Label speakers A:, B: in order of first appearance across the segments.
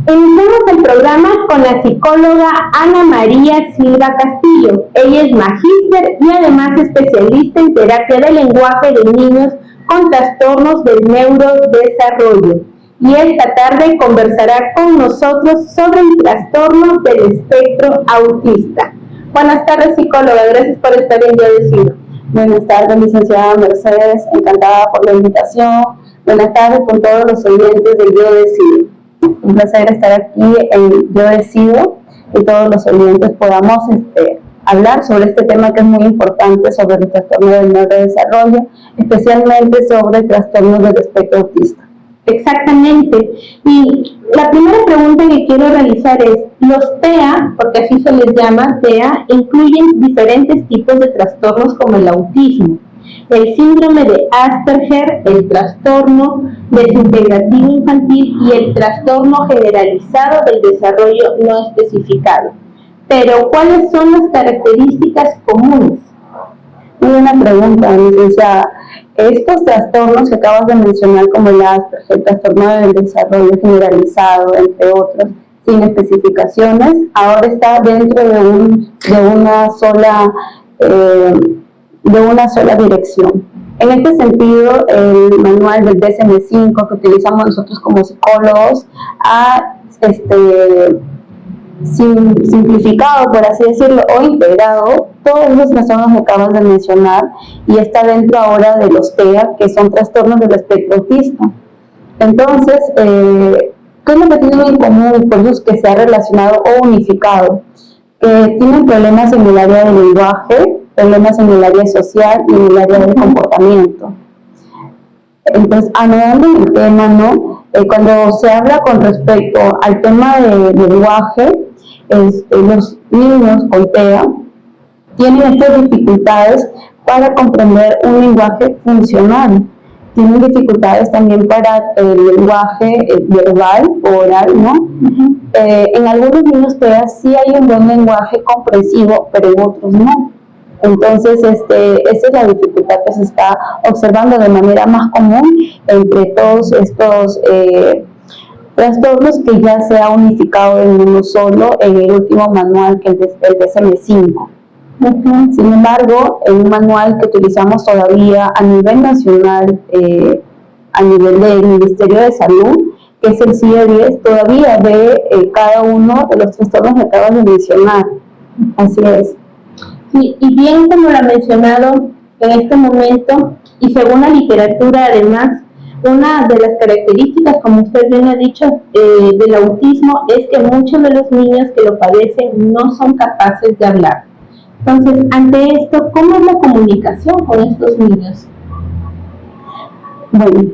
A: Iniciamos el programa con la psicóloga Ana María Silva Castillo. Ella es magíster y además especialista en terapia de lenguaje de niños con trastornos del neurodesarrollo. Y esta tarde conversará con nosotros sobre el trastorno del espectro autista. Buenas tardes, psicóloga. Gracias por estar en Yo Decido.
B: Buenas tardes, licenciada Mercedes. Encantada por la invitación. Buenas tardes con todos los oyentes de Yo Decido. Un placer estar aquí en Yo Decido y todos los oyentes podamos hablar sobre este tema que es muy importante, sobre el trastorno del neurodesarrollo, especialmente sobre el trastorno del espectro autista.
A: Exactamente. Y la primera pregunta que quiero realizar es, los TEA, porque así se les llama, TEA, incluyen diferentes tipos de trastornos como el autismo, el síndrome de Asperger, el trastorno desintegrativo infantil y el trastorno generalizado del desarrollo no especificado. Pero, ¿cuáles son las características comunes?
B: Muy buena pregunta, licenciada. Estos trastornos que acabas de mencionar, como el Asperger, el trastorno del desarrollo generalizado, entre otros, sin especificaciones, ahora está dentro de una sola dirección. En este sentido, el manual del DSM-5 que utilizamos nosotros como psicólogos ha simplificado, por así decirlo, o integrado todos los trastornos que acabas de mencionar y está dentro ahora de los TEA, que son trastornos del espectro autista. Entonces, ¿qué es lo que tienen en común? Por eso que se ha relacionado o unificado, que tienen problemas en el área del lenguaje, problemas en el área social y en el área del comportamiento. Entonces, anudando el tema, ¿no? Cuando se habla con respecto al tema de lenguaje, los niños con TEA tienen estas dificultades para comprender un lenguaje funcional. Tienen dificultades también para el lenguaje verbal o oral, ¿no? En algunos niños TEA sí hay un buen lenguaje comprensivo, pero en otros no. Entonces, esa es la dificultad que se está observando de manera más común entre todos estos trastornos que ya se ha unificado en uno solo en el último manual, que es el DSM-5. Sin embargo, en un manual que utilizamos todavía a nivel nacional, a nivel del Ministerio de Salud, que es el CIE-10, todavía ve cada uno de los trastornos que acabas de mencionar. Así es.
A: Y bien, como lo ha mencionado en este momento, y según la literatura además, una de las características, como usted bien ha dicho, del autismo es que muchos de los niños que lo padecen no son capaces de hablar. Entonces, ante esto, ¿cómo es la comunicación con estos niños?
B: Bueno,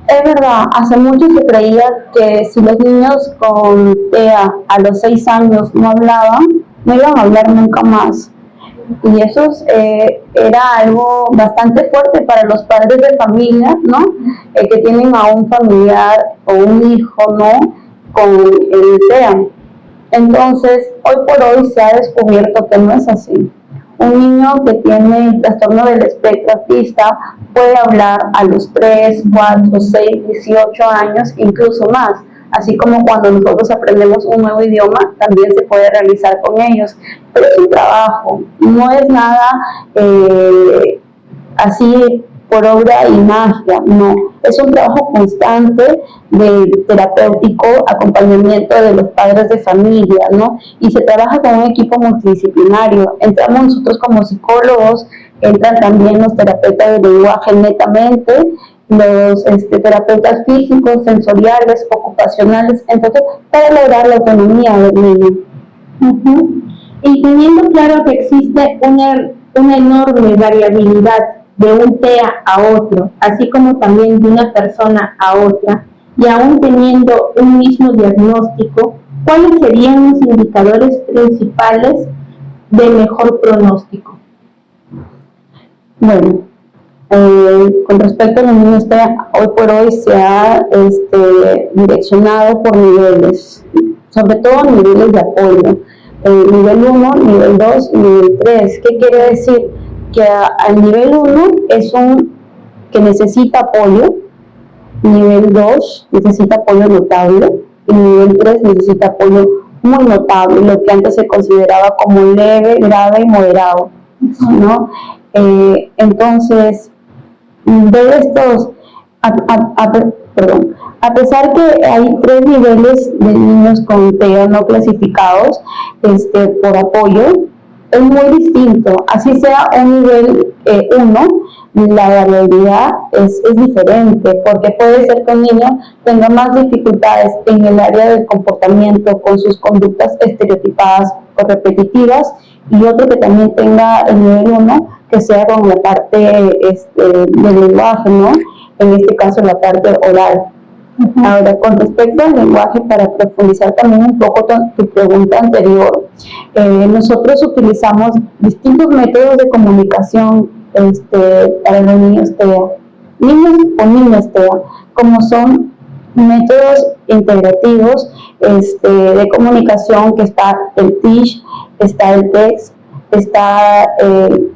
B: es verdad, hace mucho se creía que si los niños con TEA a los 6 años no hablaban, no iban a hablar nunca más. Y eso era algo bastante fuerte para los padres de familia, ¿no? Que tienen a un familiar o un hijo, ¿no? Con el TEA. Entonces, hoy por hoy se ha descubierto que no es así. Un niño que tiene el trastorno del espectro autista puede hablar a los 3, 4, 6, 18 años, incluso más. Así como cuando nosotros aprendemos un nuevo idioma, también se puede realizar con ellos. Pero es un trabajo, no es nada así por obra y magia, no. Es un trabajo constante de terapéutico, acompañamiento de los padres de familia, ¿no? Y se trabaja con un equipo multidisciplinario. Entramos nosotros como psicólogos, entran también los terapeutas de lenguaje netamente, los terapeutas físicos, sensoriales, ocupacionales, entonces para lograr la autonomía del niño.
A: Y teniendo claro que existe una enorme variabilidad de un TEA a otro, así como también de una persona a otra, y aún teniendo un mismo diagnóstico, ¿cuáles serían los indicadores principales de mejor pronóstico?
B: Bueno, con respecto a los niños TEA, hoy por hoy se ha direccionado por niveles, sobre todo niveles de apoyo. Nivel 1, nivel 2 y nivel 3. ¿Qué quiere decir? Que al nivel 1 es un que necesita apoyo, nivel 2 necesita apoyo notable, y nivel 3 necesita apoyo muy notable, lo que antes se consideraba como leve, grave y moderado, ¿no? Entonces, de estos, a pesar que hay 3 niveles de niños con TEA no clasificados por apoyo, es muy distinto. Así sea un nivel 1, la variabilidad es diferente, porque puede ser que un niño tenga más dificultades en el área del comportamiento con sus conductas estereotipadas o repetitivas, y otro que también tenga el nivel 1, que sea con la parte del lenguaje, ¿no? En este caso la parte oral. Ahora, con respecto al lenguaje, para profundizar también un poco tu pregunta anterior, nosotros utilizamos distintos métodos de comunicación para los niños TEA, niños o niñas TEA, como son métodos integrativos de comunicación, que está el TEACH, está el TEXT, está el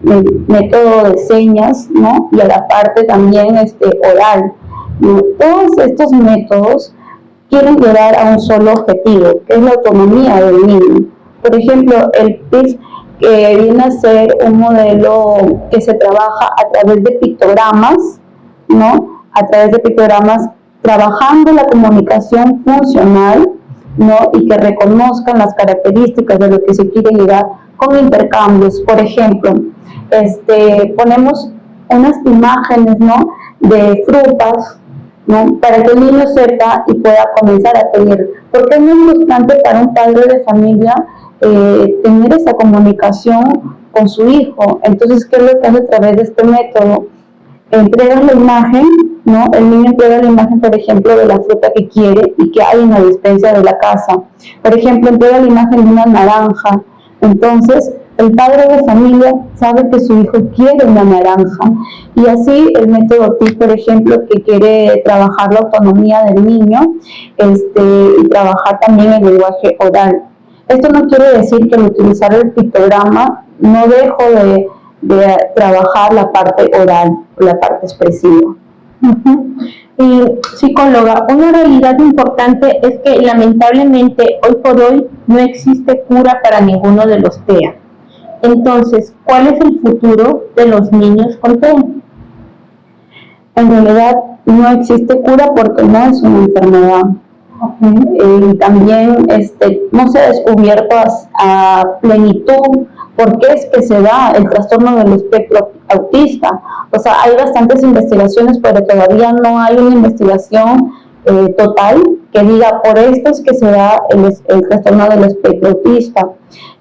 B: método de señas, ¿no? Y a la parte también oral. Todos estos métodos quieren llegar a un solo objetivo, que es la autonomía del niño. Por ejemplo, el PIX, que viene a ser un modelo que se trabaja a través de pictogramas, ¿no? A través de pictogramas, trabajando la comunicación funcional, ¿no? Y que reconozcan las características de lo que se quiere llegar con intercambios. Por ejemplo, ponemos unas imágenes, ¿no? De frutas, ¿no? Para que el niño sepa y pueda comenzar a pedir. Porque es muy importante para un padre de familia tener esa comunicación con su hijo. Entonces, ¿qué es lo que hace a través de este método? Entregas la imagen, ¿no? El niño entrega la imagen, por ejemplo, de la fruta que quiere y que hay en la despensa de la casa. Por ejemplo, entrega la imagen de una naranja. Entonces, el padre de familia sabe que su hijo quiere una naranja. Y así el método TIC, por ejemplo, que quiere trabajar la autonomía del niño y trabajar también el lenguaje oral. Esto no quiere decir que al utilizar el pictograma no dejo de trabajar la parte oral, la parte expresiva.
A: Psicóloga, una realidad importante es que lamentablemente hoy por hoy no existe cura para ninguno de los TEA. Entonces, ¿cuál es el futuro de los niños con TEA?
B: En realidad no existe cura porque no es una enfermedad. Y también no se ha descubierto a plenitud por qué es que se da el trastorno del espectro autista. O sea, hay bastantes investigaciones, pero todavía no hay una investigación total que diga por esto es que se da el trastorno del espectro autista.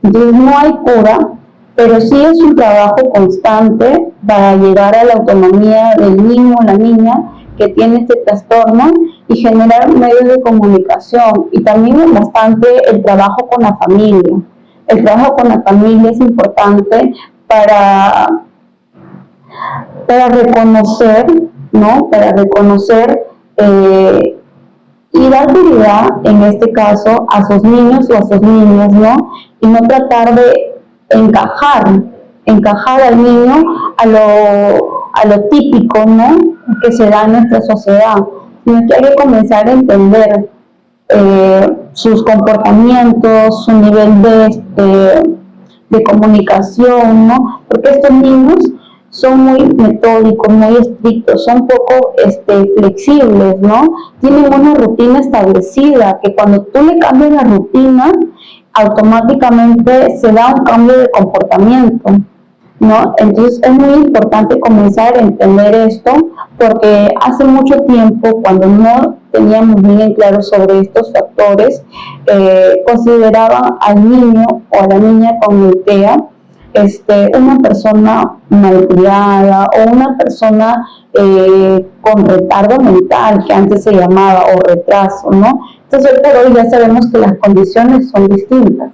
B: Entonces no hay cura, pero sí es un trabajo constante para llegar a la autonomía del niño o la niña que tiene este trastorno y generar medios de comunicación. Y también es bastante el trabajo con la familia. El trabajo con la familia es importante para reconocer, ¿no? Para reconocer y dar prioridad, en este caso, a sus niños o a sus niñas, ¿no? Y no tratar de encajar al niño a lo típico, ¿no? Que se da en nuestra sociedad, sino que hay que comenzar a entender sus comportamientos, su nivel de comunicación, ¿no? Porque estos niños son muy metódicos, muy estrictos, son poco flexibles, ¿no? Tienen una rutina establecida, que cuando tú le cambias la rutina, automáticamente se da un cambio de comportamiento, ¿no? Entonces es muy importante comenzar a entender esto, porque hace mucho tiempo, cuando no teníamos bien en claro sobre estos factores, consideraban al niño o a la niña con TEA una persona malcriada o una persona con retardo mental, que antes se llamaba, o retraso, ¿no? Entonces hoy por hoy ya sabemos que las condiciones son distintas.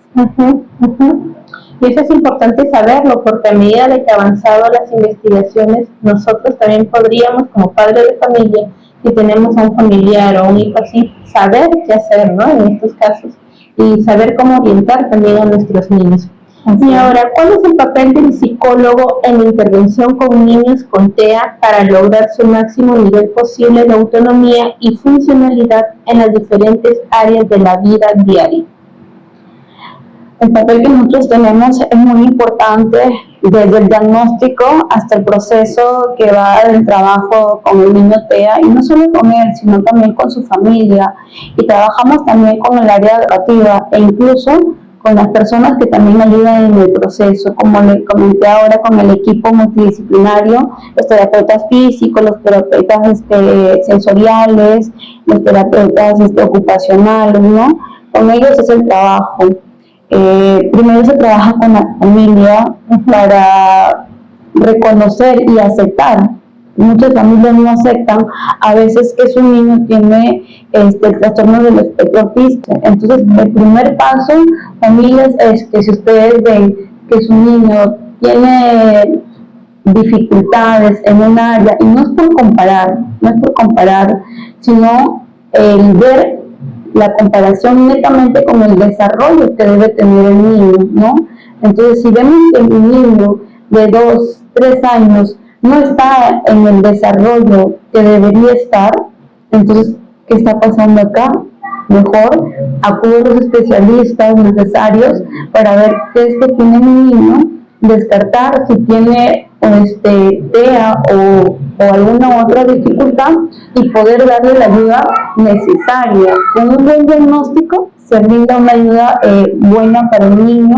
A: Y eso es importante saberlo, porque a medida de que avanzado las investigaciones, nosotros también podríamos, como padres de familia, si tenemos a un familiar o un hijo así, saber qué hacer, ¿no? En estos casos, y saber cómo orientar también a nuestros niños. Y ahora, ¿cuál es el papel del psicólogo en la intervención con niños con TEA para lograr su máximo nivel posible de autonomía y funcionalidad en las diferentes áreas de la vida diaria?
B: El papel que nosotros tenemos es muy importante desde el diagnóstico hasta el proceso que va del trabajo con el niño TEA, y no solo con él, sino también con su familia. Y trabajamos también con el área educativa e incluso con las personas que también ayudan en el proceso, como le comenté ahora, con el equipo multidisciplinario, los terapeutas físicos, los terapeutas sensoriales, los terapeutas ocupacionales, ¿no? Con ellos es el trabajo. Primero se trabaja con la familia para reconocer y aceptar. Muchas familias no aceptan a veces que su niño tiene el trastorno del espectro autista. Entonces, el primer paso, familias, es que si ustedes ven que su niño tiene dificultades en un área, y no es por comparar, sino el ver la comparación netamente con el desarrollo que debe tener el niño, ¿no? Entonces, si vemos que un niño de 2, 3 años no está en el desarrollo que debería estar, entonces, ¿qué está pasando acá? Mejor acude a los especialistas necesarios para ver qué es que tiene el niño, descartar si tiene TEA o alguna otra dificultad y poder darle la ayuda necesaria. Con un buen diagnóstico se brinda una ayuda buena para el niño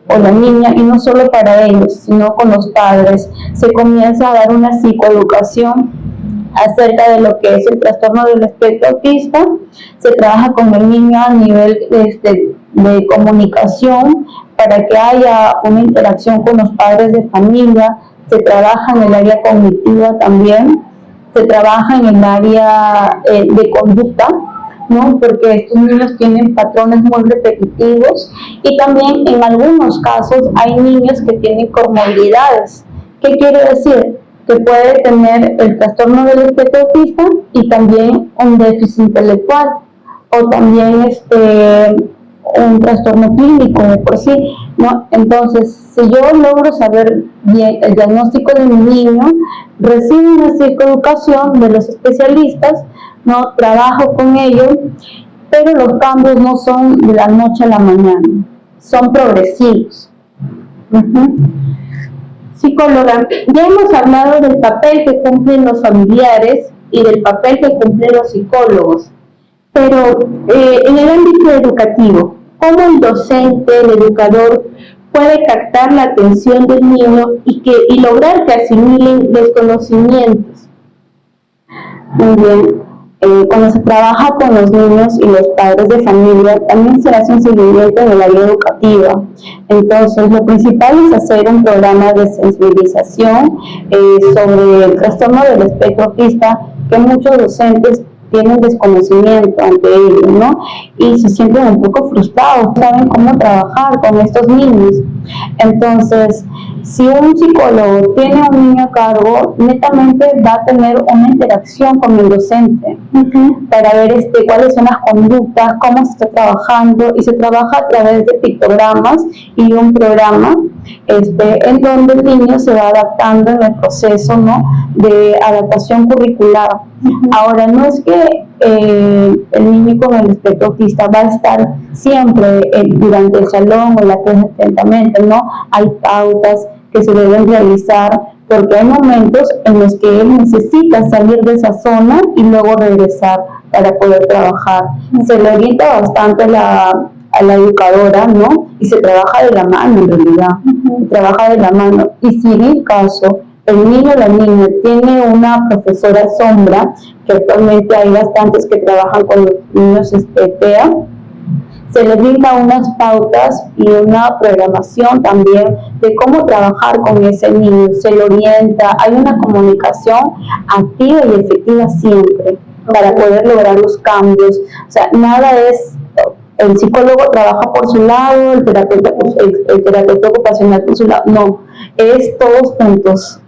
B: o la niña, y no solo para ellos, sino con los padres. Se comienza a dar una psicoeducación acerca de lo que es el trastorno del espectro autista. Se trabaja con el niño a nivel de comunicación para que haya una interacción con los padres de familia. Se trabaja en el área cognitiva también, se trabaja en el área de conducta, ¿no? Porque estos niños tienen patrones muy repetitivos, y también en algunos casos hay niños que tienen comorbilidades. ¿Qué quiere decir? Que puede tener el trastorno del espectro autista y también un déficit intelectual, o también un trastorno clínico de por sí, ¿no? Entonces, si yo logro saber bien el diagnóstico de mi niño, recibo una psicoeducación de los especialistas, ¿no? Trabajo con ellos, pero los cambios no son de la noche a la mañana, son progresivos.
A: Psicóloga, ya hemos hablado del papel que cumplen los familiares y del papel que cumplen los psicólogos, pero en el ámbito educativo, ¿cómo el docente, el educador, puede captar la atención del niño y lograr que asimilen los conocimientos?
B: Muy bien. Cuando se trabaja con los niños y los padres de familia, también se hace un seguimiento en el área educativa. Entonces, lo principal es hacer un programa de sensibilización sobre el trastorno del espectro autista, que muchos docentes tienen desconocimiento ante ello, ¿no? Y se sienten un poco frustrados, no saben cómo trabajar con estos niños. Entonces, si un psicólogo tiene a un niño a cargo, netamente va a tener una interacción con el docente para ver cuáles son las conductas, cómo se está trabajando, y se trabaja a través de pictogramas y un programa en donde el niño se va adaptando en el proceso, ¿no?, de adaptación curricular. Ahora, no es que el niño con el espectro autista va a estar siempre durante el salón o la clase atentamente, ¿no? Hay pautas que se deben realizar, porque hay momentos en los que él necesita salir de esa zona y luego regresar para poder trabajar. Se le orienta bastante a la educadora, ¿no? Y se trabaja de la mano, en realidad. Se trabaja de la mano. Y si en el caso el niño o la niña tiene una profesora sombra, que actualmente hay bastantes que trabajan con los niños TEA, se le brinda unas pautas y una programación también de cómo trabajar con ese niño, se le orienta, hay una comunicación activa y efectiva siempre para poder lograr los cambios. O sea, nada es, el psicólogo trabaja por su lado, el terapeuta ocupacional por su lado, no, es todos juntos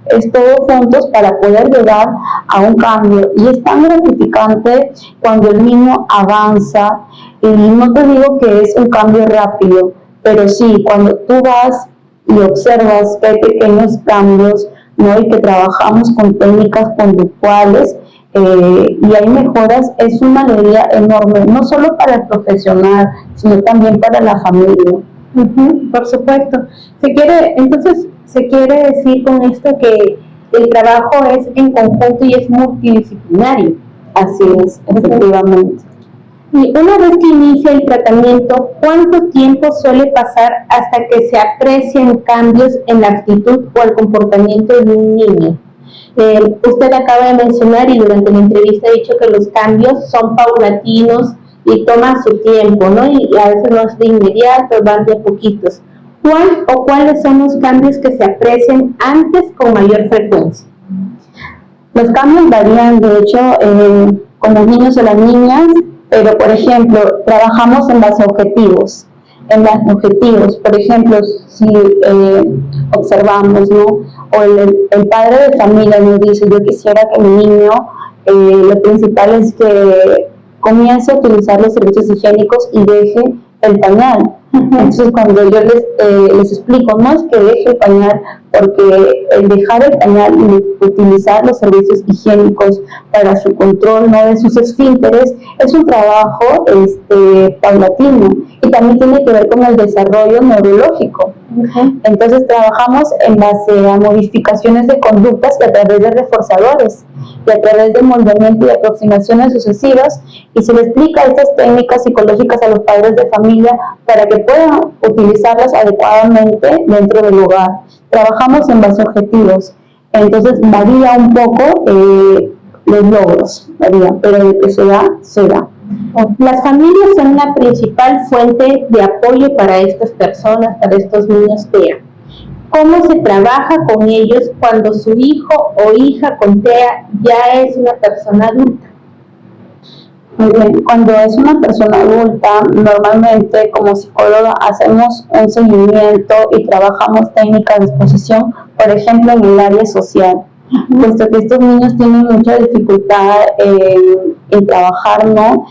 B: para poder llegar a un cambio. Y es tan gratificante cuando el niño avanza, y no te digo que es un cambio rápido, pero sí, cuando tú vas y observas que hay pequeños cambios, ¿no? Y que trabajamos con técnicas conductuales y hay mejoras, es una alegría enorme, no solo para el profesional, sino también para la familia.
A: Por supuesto. Entonces, se quiere decir con esto que el trabajo es en conjunto y es multidisciplinario.
B: Así es, efectivamente.
A: Y una vez que inicia el tratamiento, ¿cuánto tiempo suele pasar hasta que se aprecian cambios en la actitud o el comportamiento de un niño? Usted acaba de mencionar y durante la entrevista ha dicho que los cambios son paulatinos y toman su tiempo, ¿no? Y a veces no es de inmediato, van de a poquitos. ¿Cuáles son los cambios que se aprecian antes con mayor frecuencia?
B: Los cambios varían, de hecho, con los niños o las niñas, pero por ejemplo, trabajamos en base a objetivos. Por ejemplo, si observamos, ¿no? O el padre de familia nos dice, yo quisiera que mi niño, lo principal es que comience a utilizar los servicios higiénicos y deje el pañal. Entonces, cuando yo les explico, no es que deje el pañal, porque el dejar el pañal y utilizar los servicios higiénicos para su control, ¿no? De sus esfínteres, es un trabajo paulatino y también tiene que ver con el desarrollo neurológico. Entonces, trabajamos en base a modificaciones de conductas y a través de reforzadores y a través de moldamiento y aproximaciones sucesivas, y se le explica estas técnicas psicológicas a los padres de familia para que puedan utilizarlas adecuadamente dentro del hogar. Trabajamos en base a objetivos, entonces varía un poco los logros, pero de que se da.
A: Las familias son la principal fuente de apoyo para estas personas, para estos niños TEA. ¿Cómo se trabaja con ellos cuando su hijo o hija con TEA ya es una persona adulta?
B: Muy bien, cuando es una persona adulta, normalmente como psicóloga hacemos un seguimiento y trabajamos técnicas de exposición, por ejemplo, en el área social, puesto que estos niños tienen mucha dificultad en trabajar, ¿no?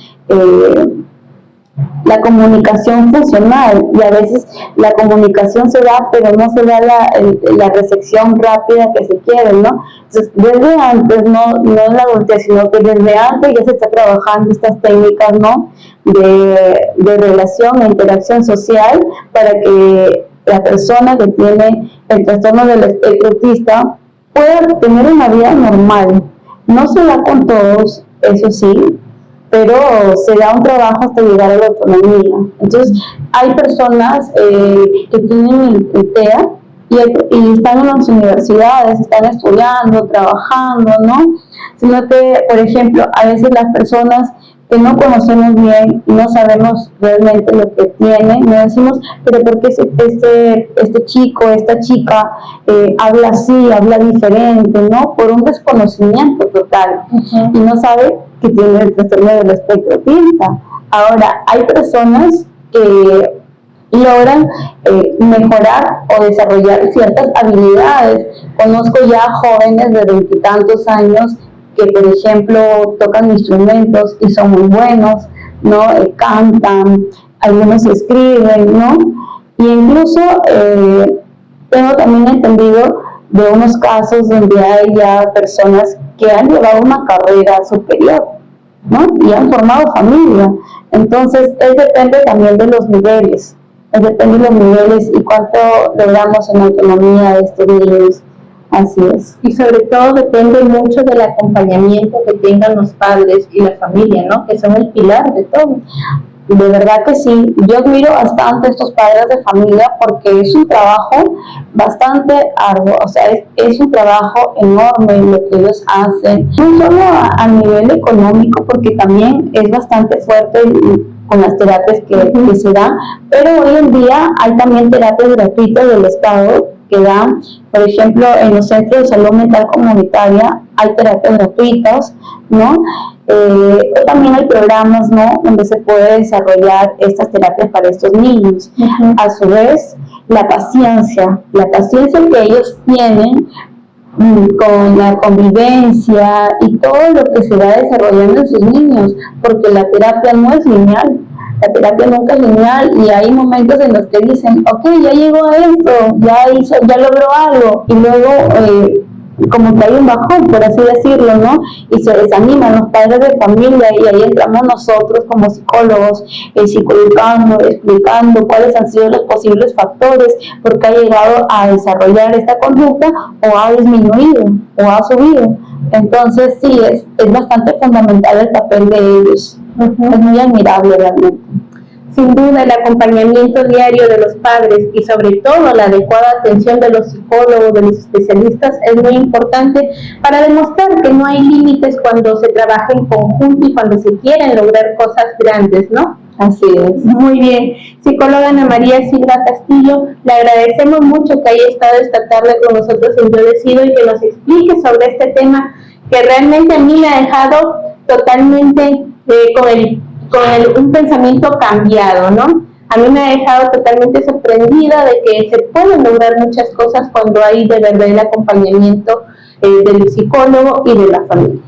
B: La comunicación funcional, y a veces la comunicación se da, pero no se da la recepción rápida que se quiere, ¿no? Entonces, desde antes, no en la adultez, sino que desde antes ya se está trabajando estas técnicas, ¿no? De relación e interacción social para que la persona que tiene el trastorno del espectro autista pueda tener una vida normal. No se da con todos, eso sí, pero se da un trabajo hasta llegar a la autonomía. Entonces, hay personas que tienen el TEA y están en las universidades, están estudiando, trabajando, ¿no? Sino que, por ejemplo, a veces las personas que no conocemos bien y no sabemos realmente lo que tienen, nos decimos, pero ¿por qué este chico, esta chica habla así, habla diferente, ¿no? Por un desconocimiento total y no sabe que tiene el trastorno del espectro autista. Ahora, hay personas que logran mejorar o desarrollar ciertas habilidades. Conozco ya jóvenes de 20 y tantos años que, por ejemplo, tocan instrumentos y son muy buenos, ¿no? Cantan, algunos escriben, ¿no? Y incluso tengo también entendido de unos casos donde hay ya personas que han llevado una carrera superior, ¿no? Y han formado familia. Entonces, depende también de los niveles, y cuánto logramos en autonomía de estos niños. Así es.
A: Y sobre todo depende mucho del acompañamiento que tengan los padres y la familia, ¿no? Que son el pilar de todo.
B: De verdad que sí, yo admiro bastante a estos padres de familia porque es un trabajo bastante arduo, o sea, es un trabajo enorme lo que ellos hacen, no solo a nivel económico, porque también es bastante fuerte con las terapias que se dan, pero hoy en día hay también terapias gratuitas del Estado que dan, por ejemplo, en los centros de salud mental comunitaria hay terapias gratuitas, ¿no? También hay programas, ¿no?, donde se puede desarrollar estas terapias para estos niños. A su vez, la paciencia que ellos tienen con la convivencia y todo lo que se va desarrollando en sus niños, porque la terapia no es lineal. la terapia nunca es lineal y hay momentos en los que dicen, ok, ya llegó a esto, ya logró algo, y luego como que hay un bajón, por así decirlo, ¿no? Y se desaniman los padres de familia y ahí entramos nosotros como psicólogos, psicoeducando, explicando cuáles han sido los posibles factores, por qué ha llegado a desarrollar esta conducta o ha disminuido o ha subido. Entonces sí, es bastante fundamental el papel de ellos. Es muy admirable realmente.
A: Sin duda, el acompañamiento diario de los padres y sobre todo la adecuada atención de los psicólogos, de los especialistas, es muy importante para demostrar que no hay límites cuando se trabaja en conjunto y cuando se quieren lograr cosas grandes, ¿no?
B: Así es.
A: Muy bien. Psicóloga Ana María Silva Castillo, le agradecemos mucho que haya estado esta tarde con nosotros en Yo Decido y que nos explique sobre este tema que realmente a mí me ha dejado totalmente con un pensamiento cambiado, ¿no? A mí me ha dejado totalmente sorprendida de que se pueden lograr muchas cosas cuando hay de verdad el acompañamiento del psicólogo y de la familia.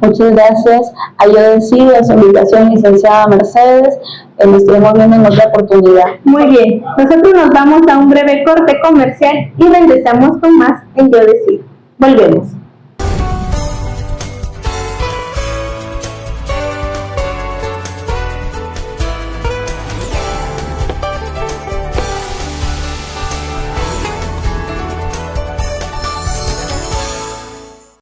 B: Muchas gracias a Yo Decido, a su invitación, licenciada Mercedes. Nos estaremos viendo en otra oportunidad.
A: Muy bien, nosotros nos vamos a un breve corte comercial y regresamos con más en Yo Decido. Volvemos.